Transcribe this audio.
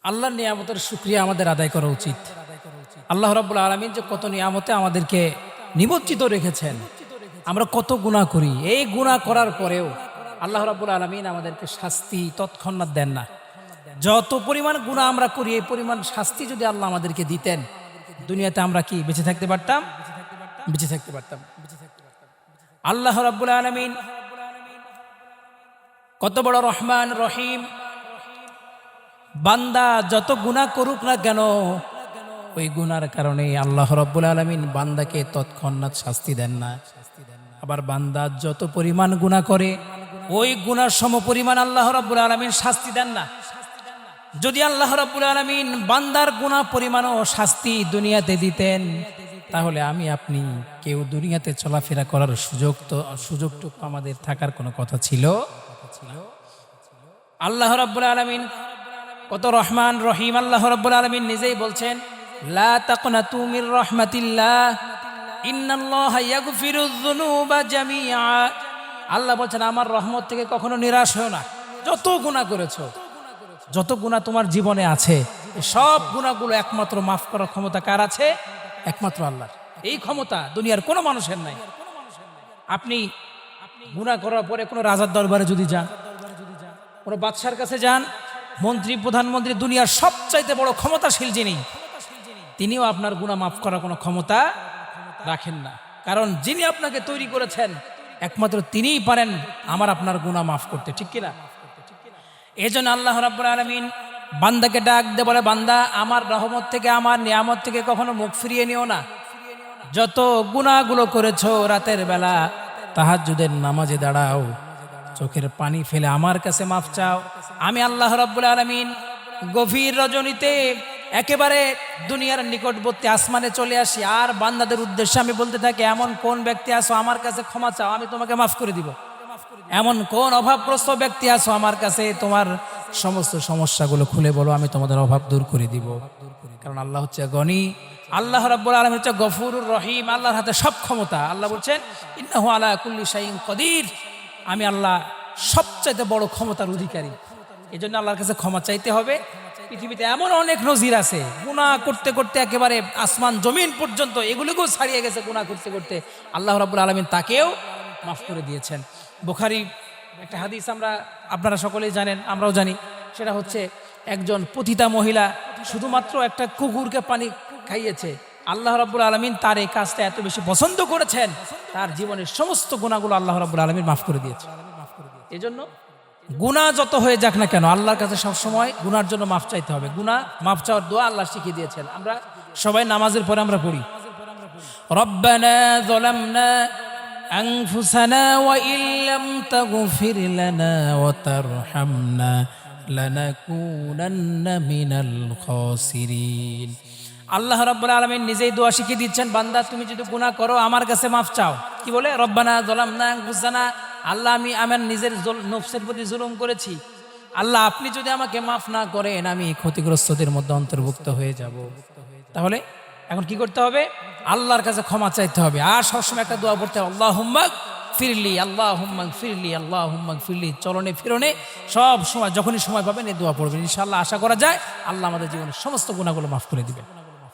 আল্লাহর নিয়ামতের শুকরিয়া আমাদের আদায় করা উচিত। আল্লাহ রাব্বুল আলামিন যে কত নিয়ামতে আমাদেরকে নিমজ্জিত রেখেছেন, আমরা কত গুনাহ করি। এই গুনাহ করার পরেও আল্লাহ রাব্বুল আলামিন আমাদেরকে শাস্তি তৎক্ষণাৎ দেন না। যত পরিমাণ গুনাহ আমরা করি, এই পরিমাণ শাস্তি যদি আল্লাহ আমাদেরকে দিতেন, দুনিয়াতে আমরা কি বেঁচে থাকতে পারতাম? বেঁচে থাকতে পারতাম। আল্লাহ রাব্বুল আলামিন কত বড় রহমান রহিম। বান্দা যত গুনাহ করুক না কেন, ওই গুনার কারণে আল্লাহ রাব্বুল আলামিন বান্দাকে তৎক্ষণাৎ শাস্তি দেন না। আবার বান্দা যত পরিমাণ গুনাহ করে, ওই গুনার সমপরিমাণ আল্লাহ রাব্বুল আলামিন শাস্তি দেন না। যদি আল্লাহ রাব্বুল আলামিন বান্দার গুনাহ পরিমাণ ও শাস্তি দুনিয়াতে দিতেন, তাহলে আমি আপনি কেউ দুনিয়াতে চলাফেরা করার সুযোগটুকু আমাদের থাকার কোনো কথা ছিল? আল্লাহ রাব্বুল আলামিন কত রহমান রহিম। আল্লাহ রাব্বুল আলামিন নিজেই বলছেন, লা তাকনাতু মির রাহমাতিল্লাহ ইন্নাল্লাহা ইয়াগফিরুয যুনুবা জামিআ। আল্লাহ বলছেন, আমার রহমত থেকে কখনো নিরাশ হও না। যত গুনাহ করেছো, যত গুনাহ তোমার জীবনে আছে, সব গুনাহগুলো একমাত্র মাফ করার ক্ষমতা কার আছে? একমাত্র আল্লাহর। এই ক্ষমতা দুনিয়ার কোনো মানুষের নাই। আপনি গুনাহ করার পরে কোনো রাজার দরবারে যদি যান, কোনো বাদশার কাছে যান, মন্ত্রী প্রধানমন্ত্রী, দুনিয়ার সবচাইতে বড় ক্ষমতাশীল যিনি, তিনিও আপনার গুনাহ মাফ করার কোনো ক্ষমতা রাখেন না। কারণ যিনি আপনাকে তৈরি করেছেন, একমাত্র তিনিই পারেন আমার আপনার গুনাহ মাফ করতে, ঠিক কিনা? এই জন্য আল্লাহ রাব্বুল আলামিন বান্দাকে ডাক দিয়ে বলে, বান্দা আমার রহমত থেকে, আমার নিয়ামত থেকে কখনো মুখ ফিরিয়ে নিও না। যত গুনাহগুলো করেছো, রাতের বেলা তাহাজ্জুদের নামাজে দাঁড়াও, চোখের পানি ফেলে আমার কাছে মাফ চাও। আমি আল্লাহ রাব্বুল আলামিন গভীর রজনীতে একেবারে দুনিয়ার নিকটবর্তী আসমানে চলে আসি, আর বান্দাদের উদ্দেশ্যে আমি বলতে থাকি, এমন কোন ব্যক্তি আছো আমার কাছে ক্ষমা চাও, আমি তোমাকে মাফ করে দিব। এমন কোন অভাবগ্রস্ত ব্যক্তি আছো আমার কাছে, তোমার সমস্ত সমস্যাগুলো খুলে বলো, আমি তোমাদের অভাব দূর করে দিব। কারণ আল্লাহ হচ্ছে গনি, আল্লাহ রাব্বুল আলামিন হচ্ছে গফুরুর রহিম। আল্লাহর হাতে সব ক্ষমতা। আল্লাহ বলছেন, ইন্নাহু আলা কুল্লি শাইইন কদির। আমি আল্লাহ সবচাইতে বড় ক্ষমতার অধিকারী। এই জন্য আল্লাহর কাছে ক্ষমা চাইতে হবে। পৃথিবীতে এমন অনেক নজির আছে, গুনাহ করতে করতে একেবারে আসমান জমিন পর্যন্ত এগুলোকেও ছাড়িয়ে গেছে গুনাহ করতে করতে, আল্লাহ রাব্বুল আলামিন তাকেও মাফ করে দিয়েছেন। বুখারী একটা হাদিস আপনারা সকলেই জানেন, আমরাও জানি। সেটা হচ্ছে, একজন পতিতা মহিলা শুধুমাত্র একটা কুকুরকে পানি খাইয়েছে। আল্লাহ রাব্বুল আলামিন তার এই কাজটা এত বেশি পছন্দ করেছেন, তার জীবনের সমস্ত গুনাহগুলো আল্লাহ রাব্বুল আলামিন মাফ করে দিয়েছে। এই জন্য গুনাহ যত হয়ে যাক না কেন, আল্লাহর কাছে সবসময় গুনার জন্য মাফ চাইতে হবে। গুনাহ মাফ চাওয়ার দোয়া আল্লাহ শিখিয়ে দিয়েছেন। আমরা সবাই নামাজের পরে আমরা পড়ি, রব্বানা যালামনা আনফুসানা ওয়া ইল্লাম তাগফির লানা ওয়া তারহামনা লানাকুনান্না মিনাল খাসিরিন। আল্লাহ রাব্বুল আলামিন নিজেই দোয়া শিখিয়ে দিচ্ছেন, বান্দা তুমি যদি গুনাহ করো আমার কাছে মাফ চাও। কি বলে? রব্বানা যালামনা আনফুসানা, আল্লাহ আমি আমার নিজের নফসের প্রতি জুলুম করেছি, আল্লাহ আপনি যদি আমাকে মাফ না করেন আমি ক্ষতিগ্রস্তদের মধ্যে অন্তর্ভুক্ত হয়ে যাব। তাহলে এখন কি করতে হবে? আল্লাহর কাছে ক্ষমা চাইতে হবে। আর সবসময় একটা দোয়া পড়তে হবে, আল্লাহুম্মা ফিরলি, আল্লাহুম্মা ফিরলি, আল্লাহুম্মা ফিরলি। চলনে ফিরনে সব সময় যখনই সময় পাবেন এই দোয়া পড়বেন, ইনশাআল্লাহ আশা করা যায় আল্লাহ আমাদের জীবনের সমস্ত গুনাহগুলো মাফ করে দিবেন।